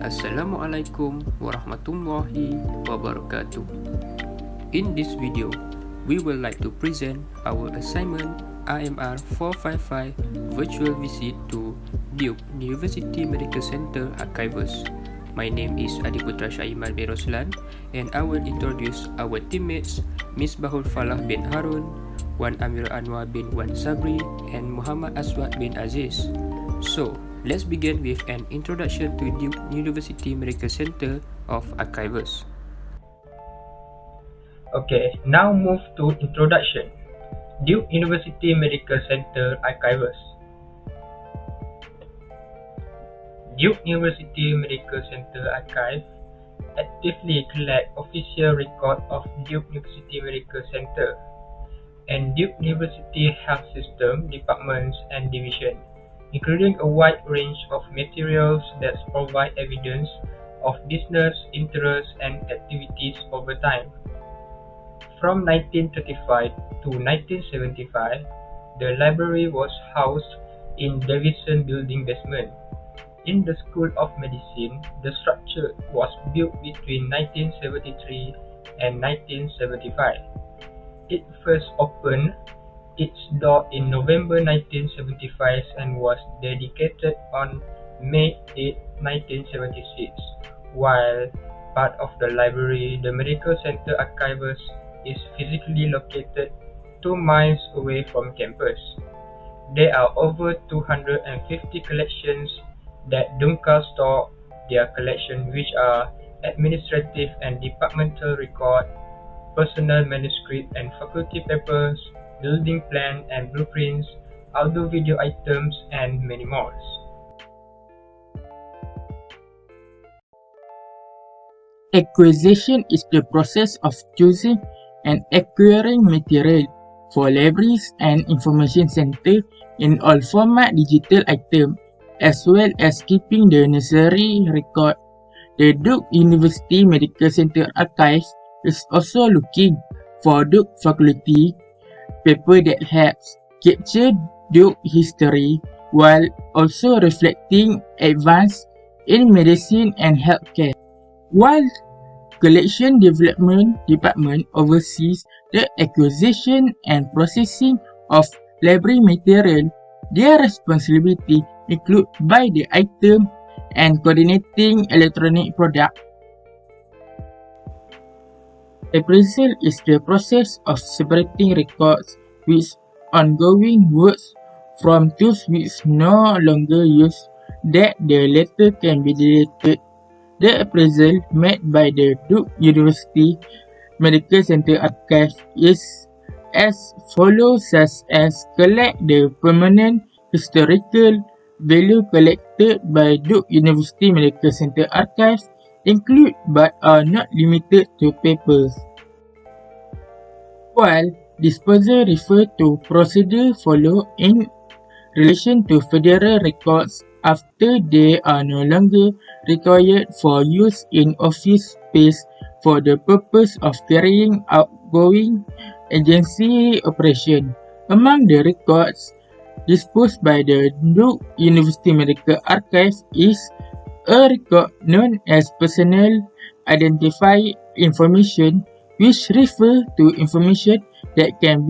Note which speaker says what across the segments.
Speaker 1: Assalamualaikum warahmatullahi wabarakatuh. In this video, we would like to present our assignment IMR455 virtual visit to Duke University Medical Center Archivist. My name is ADYPUTRA ROSLAN and I will introduce our teammates MISBAHULFALAH bin HARUN, Wan ANWAR bin Wan SABRI, and Muhammad ASWAD bin AZIZ. So, let's begin with an introduction to Duke University Medical Center of Archivists.
Speaker 2: Okay, now move to introduction. Duke University Medical Center Archivists. Duke University Medical Center Archive actively collect official record of Duke University Medical Center and Duke University Health System departments and division, including a wide range of materials that provide evidence of business interests and activities over time. From 1935 to 1975, the library was housed in Davidson Building basement. In the School of Medicine, the structure was built between 1973 and 1975. It first opened its door in November 1975 and was dedicated on May 8, 1976. While part of the library, the Medical Center Archivist is physically located 2 miles away from campus. There are over 250 collections that Dumka store their collection, which are administrative and departmental record, personal manuscript and faculty papers, building plan and blueprints, audio-video items, and many more.
Speaker 3: Acquisition is the process of choosing and acquiring material for libraries and information center in all format digital item, as well as keeping the necessary record. The Duke University Medical Center Archive is also looking for Duke faculty paper that helps capture Duke history while also reflecting advance in medicine and healthcare. While Collection Development Department oversees the acquisition and processing of library material, their responsibility include buy the item and coordinating electronic product. Appraisal is the process of separating records with ongoing works from those which no longer used, that the latter can be deleted. The appraisal made by the Duke University Medical Center Archive is as follows, such as collect the permanent historical value collected by Duke University Medical Center Archive include but are not limited to papers. While disposal refer to procedure followed in relation to federal records after they are no longer required for use in office space for the purpose of carrying out ongoing agency operation. Among the records disposed by the Duke University Medical Archive is a record known as personal identifying information, which refer to information that can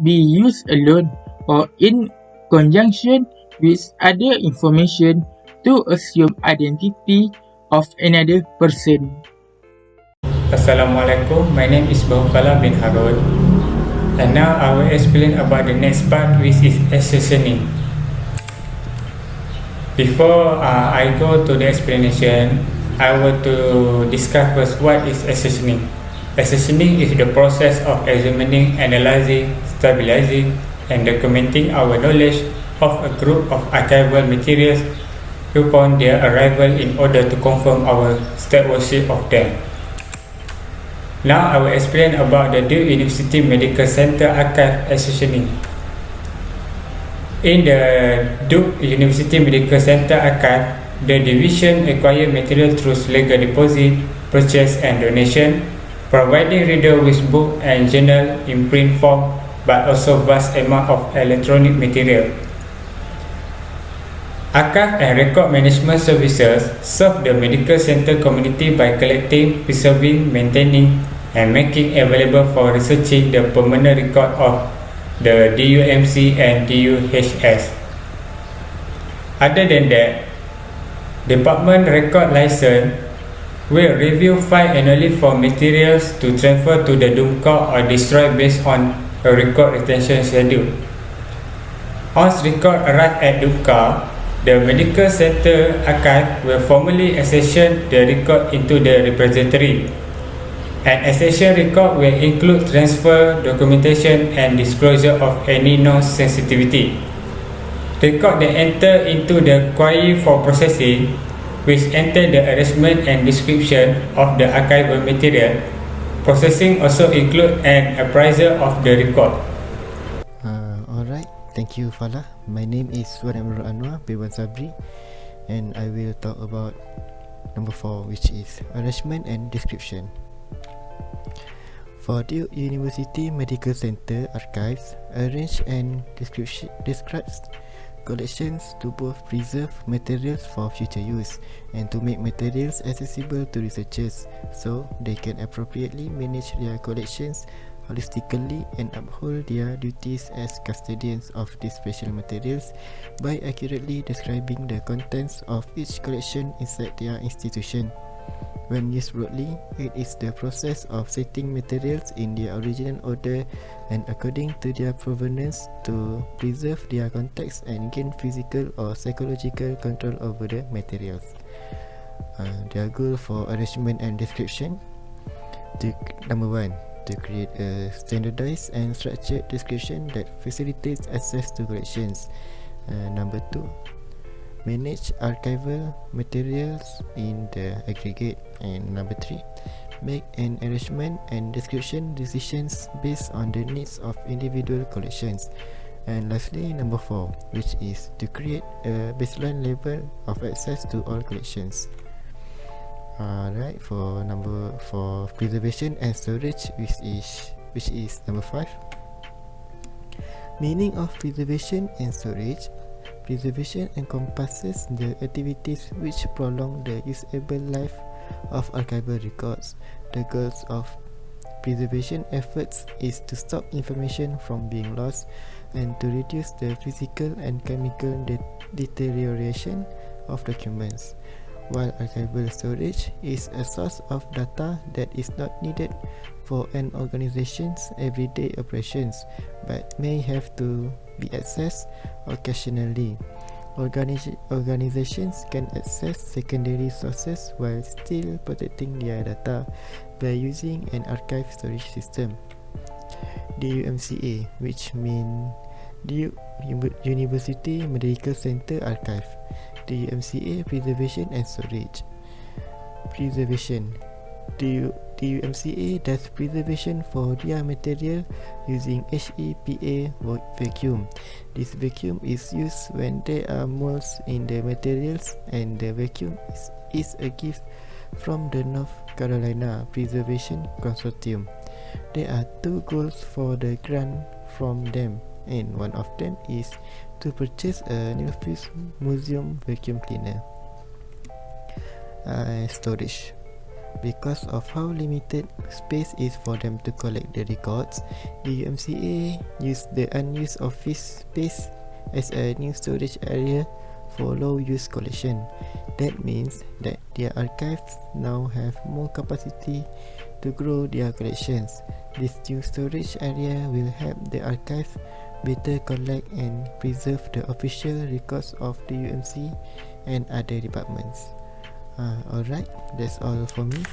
Speaker 3: be used alone or in conjunction with other information to assume identity of another person.
Speaker 4: Assalamualaikum, my name is MISBAHULFALAH bin HARUN, and now I will explain about the next part, which is accessioning. Before I go to the explanation, I want to discuss first what is accessioning. Accessioning is the process of examining, analyzing, stabilizing, and documenting our knowledge of a group of archival materials upon their arrival in order to confirm our stewardship of them. Now I will explain about the Duke University Medical Center Archive accessioning. In the Duke University Medical Center Archive, the division acquire material through legal deposit, purchase and donation, providing reader with book and journal in print form, but also vast amount of electronic material. Archive and Record Management Services serve the medical center community by collecting, preserving, maintaining, and making available for researching the permanent record of the DUMC and DUHS. Other than that, Department Record License will review file annually for materials to transfer to the DUMCA or destroy based on a record retention schedule. Once record arrive at DUMCA, the Medical Center Archive will formally accession the record into the repository. An accession record will include transfer, documentation, and disclosure of any non-sensitivity. Record that enter into the query for processing, which enter the arrangement and description of the archival material. Processing also include an appraisal of the record.
Speaker 5: Alright, thank you Falah. My name is AMIRUL ANWAR B1 SABRI, and I will talk about number 4, which is arrangement and description. For Duke University Medical Center Archives, arrange and describes collections to both preserve materials for future use and to make materials accessible to researchers so they can appropriately manage their collections holistically and uphold their duties as custodians of these special materials by accurately describing the contents of each collection inside their institution. When used broadly, it is the process of setting materials in their original order and according to their provenance to preserve their context and gain physical or psychological control over the materials. Their goal for arrangement and description: number 1, to create a standardized and structured description that facilitates access to collections. Number 2, manage archival materials in the aggregate. And number 3, make an arrangement and description decisions based on the needs of individual collections. And lastly, number 4, which is to create a baseline level of access to all collections. Alright, for preservation and storage, which is number 5. Meaning of preservation and storage. Preservation encompasses the activities which prolong the usable life of archival records. The goals of preservation efforts is to stop information from being lost and to reduce the physical and chemical deterioration of documents, while archival storage is a source of data that is not needed for an organization's everyday operations but may have to be accessed occasionally. Organizations can access secondary sources while still protecting their data by using an archive storage system. DUMCA, which means Duke University Medical Center Archive. DUMCA Preservation and Storage. Preservation. DUMCA does preservation for their material using HEPA vacuum. This vacuum is used when there are molds in the materials, and the vacuum is a gift from the North Carolina Preservation Consortium. There are 2 goals for the grant from them, and one of them is to purchase a Nilfisk museum vacuum cleaner. Storage. Because of how limited space is for them to collect the records, the UMCA used the unused office space as a new storage area for low-use collection. That means that their archives now have more capacity to grow their collections. This new storage area will help the archive better collect and preserve the official records of the UMC and other departments. Alright, that's all for me.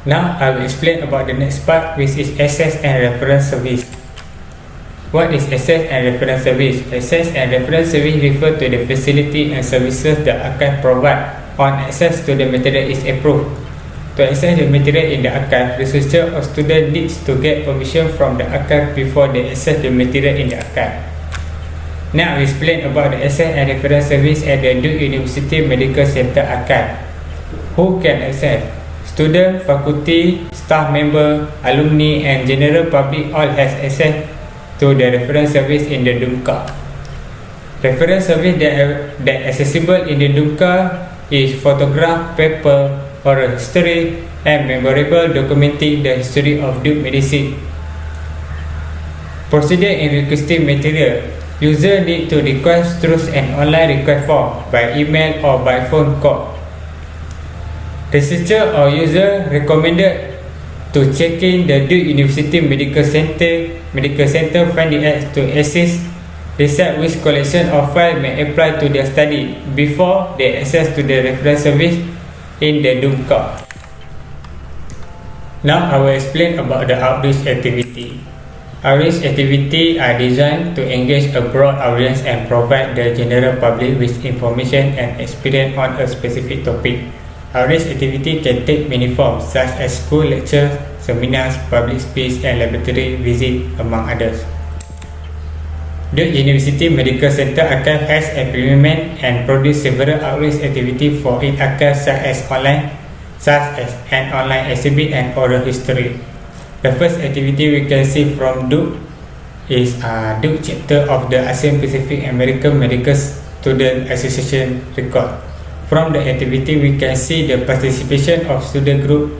Speaker 4: Now I will explain about the next part, which is access and reference service. What is access and reference service? Access and reference service refer to the facility and services the archive provide on access to the material is approved. To access the material in the archive, researcher or student needs to get permission from the archive before they access the material in the archive. Now I explain about the access and reference service at the Duke University Medical Center Archive. Who can access? Student, faculty, staff member, alumni and general public all has access to the reference service in the DUMCA. Reference service that accessible in the Dumka is photograph, paper, oral history, and memorable documenting the history of Duke medicine. Procedure in requesting material. User need to request through an online request form by email or by phone call. Researcher or user recommended to check in the Duke University Medical Center finding aids to assist decide which collection of file may apply to their study before they access to the reference service in the Dumka. Now I will explain about the outreach activity. Outreach activities are designed to engage a broad audience and provide the general public with information and experience on a specific topic. Outreach activity can take many forms such as school lectures, seminars, public speech and laboratory visit among others. The University Medical Center Archive has implemented and produced several outreach activities for its archives such as an online exhibit and oral history. The first activity we can see from Duke is Duke chapter of the ASEAN Pacific American Medical Student Association record. From the activity we can see the participation of student group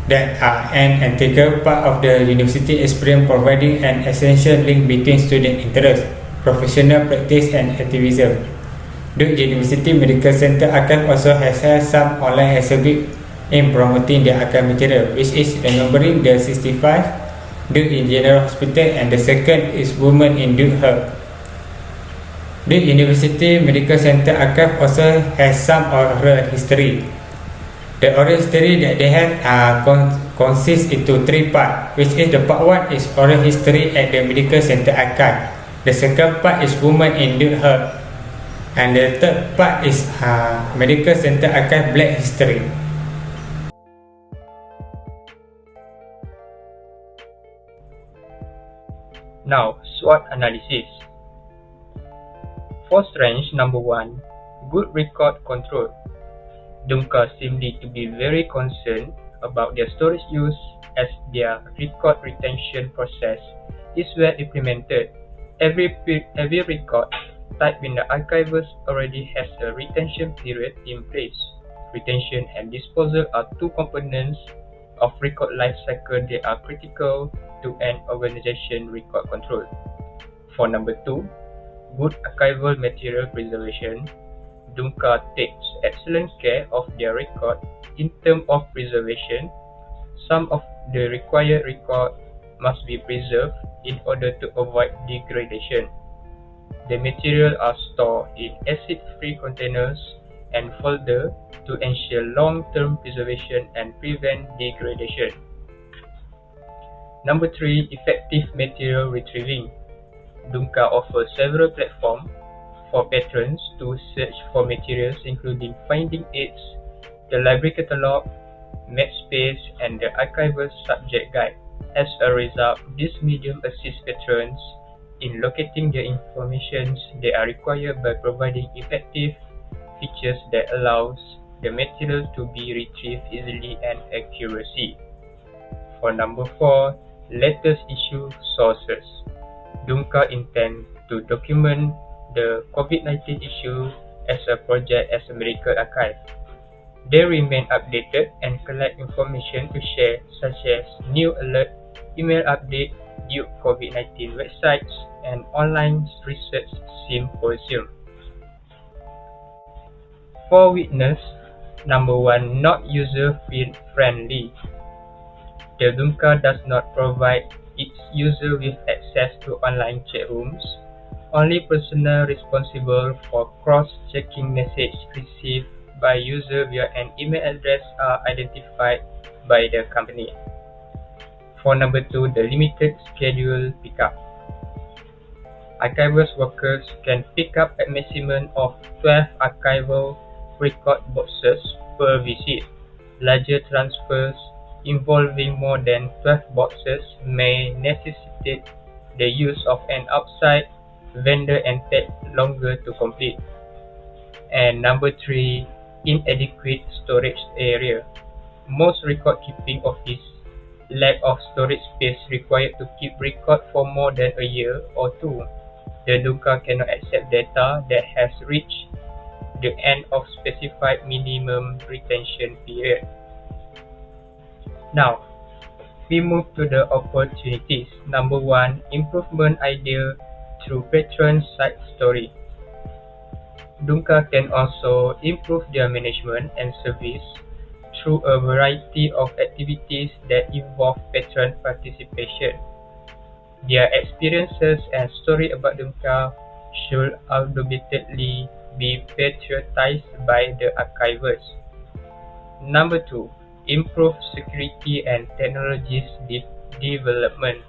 Speaker 4: that are an integral part of the university experience, providing an essential link between student interest, professional practice and activism. Duke University Medical Center Archive also has some online exhibit in promoting the archive material, which is remembering the 65 Duke in General Hospital and the second is Women in Duke Health. Duke University Medical Center Archive also has some oral history. The oral history that they have consists into 3 parts, which is the part 1 is oral history at the Medical Center Archive. The second part is Women in Duke Health, and the third part is Medical Center Archive Black History.
Speaker 2: Now, SWOT analysis. For strength number 1, good record control. Dumka seem to be very concerned about their storage use as their record retention process is well implemented. Every record typed in the archivers already has a retention period in place. Retention and disposal are two components of record life cycle that are critical to an organization record control. For number 2, good archival material preservation. Dumka takes excellent care of their record in terms of preservation. Some of the required record must be preserved in order to avoid degradation. The material are stored in acid-free containers and folder to ensure long-term preservation and prevent degradation. Number 3, effective material retrieving. Dumka offers several platforms for patrons to search for materials including finding aids, the library catalog, MapSpace, and the archival subject guide. As a result, this medium assists patrons in locating the information they are required by providing effective features that allows the material to be retrieved easily and accuracy. For number 4, latest issue sources. Dumka intends to document the COVID-19 issue as a project as a medical archive. They remain updated and collect information to share such as new alert, email update, Duke COVID-19 websites, and online research symposium. For witness, number 1, not user-friendly. The Dumka does not provide its user with access to online chat rooms. Only personnel responsible for cross-checking messages received by user via an email address are identified by the company. For number 2, the limited schedule pickup. Archivist workers can pick up a maximum of 12 archival record boxes per visit. Larger transfers involving more than 12 boxes may necessitate the use of an outside vendor and take longer to complete. And number 3, inadequate storage area. Most record keeping office lack of storage space required to keep record for more than a year or 2. the Dunka cannot accept data that has reached the end of specified minimum retention period. Now, we move to the opportunities. Number 1, improvement idea through patron side story. Dunka can also improve their management and service through a variety of activities that involve patron participation. Their experiences and story about Dunka should undoubtedly be patriotised by the archivers. Number 2, improve security and technologies development.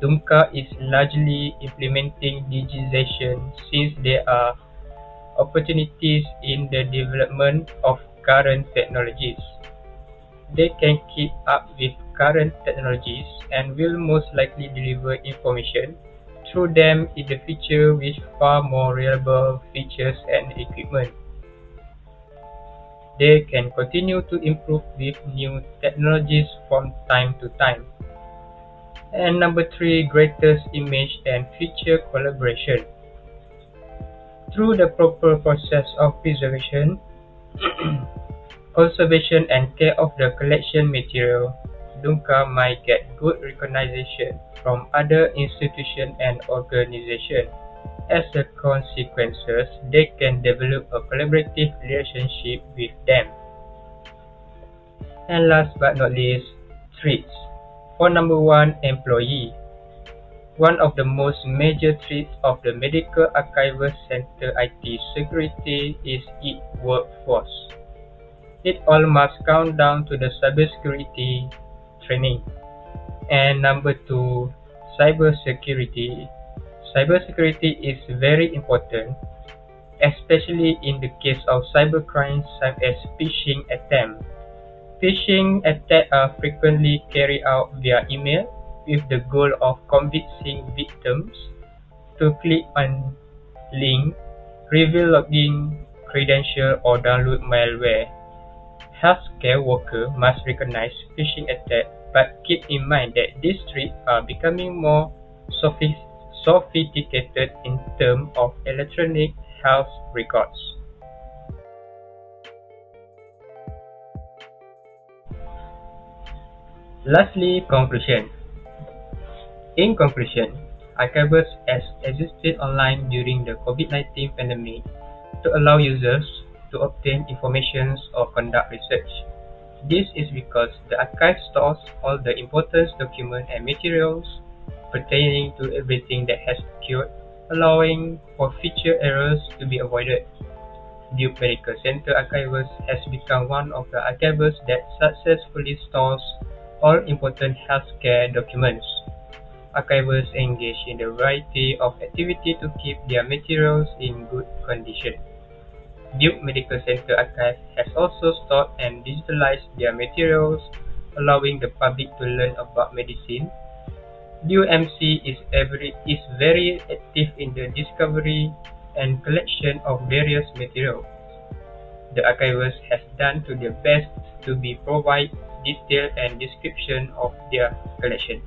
Speaker 2: Dunka is largely implementing digitization since there are opportunities in the development of current technologies. They can keep up with current technologies and will most likely deliver information through them in the future with far more reliable features and equipment. They can continue to improve with new technologies from time to time. And number 3, greatest image and future collaboration. Through the proper process of preservation, conservation and care of the collection material, Dunka might get good recognition from other institutions and organizations. As a consequence, they can develop a collaborative relationship with them. And last but not least, threats. For number 1, employee. One of the most major threats of the Medical Archival Center IT security is its workforce. It all must count down to the cybersecurity training. And number 2, cybersecurity. Cybersecurity is very important, especially in the case of cybercrimes such as phishing attempts. Phishing attacks are frequently carried out via email with the goal of convincing victims to click on link, reveal login credentials, or download malware. Healthcare workers must recognize phishing attacks, but keep in mind that these threats are becoming more sophisticated in terms of electronic health records. Lastly, conclusion. In conclusion, archivers has existed online during the COVID-19 pandemic to allow users to obtain information or conduct research. This is because the archive stores all the important documents and materials pertaining to everything that has occurred, allowing for future errors to be avoided. Duke Medical Center Archivers has become one of the archivers that successfully stores all important healthcare documents. Archivers engage in a variety of activities to keep their materials in good condition. Duke Medical Center Archive has also stored and digitalized their materials, allowing the public to learn about medicine. DUMC is very active in the discovery and collection of various materials. The archivers has done to their best to provide detail and description of their collection.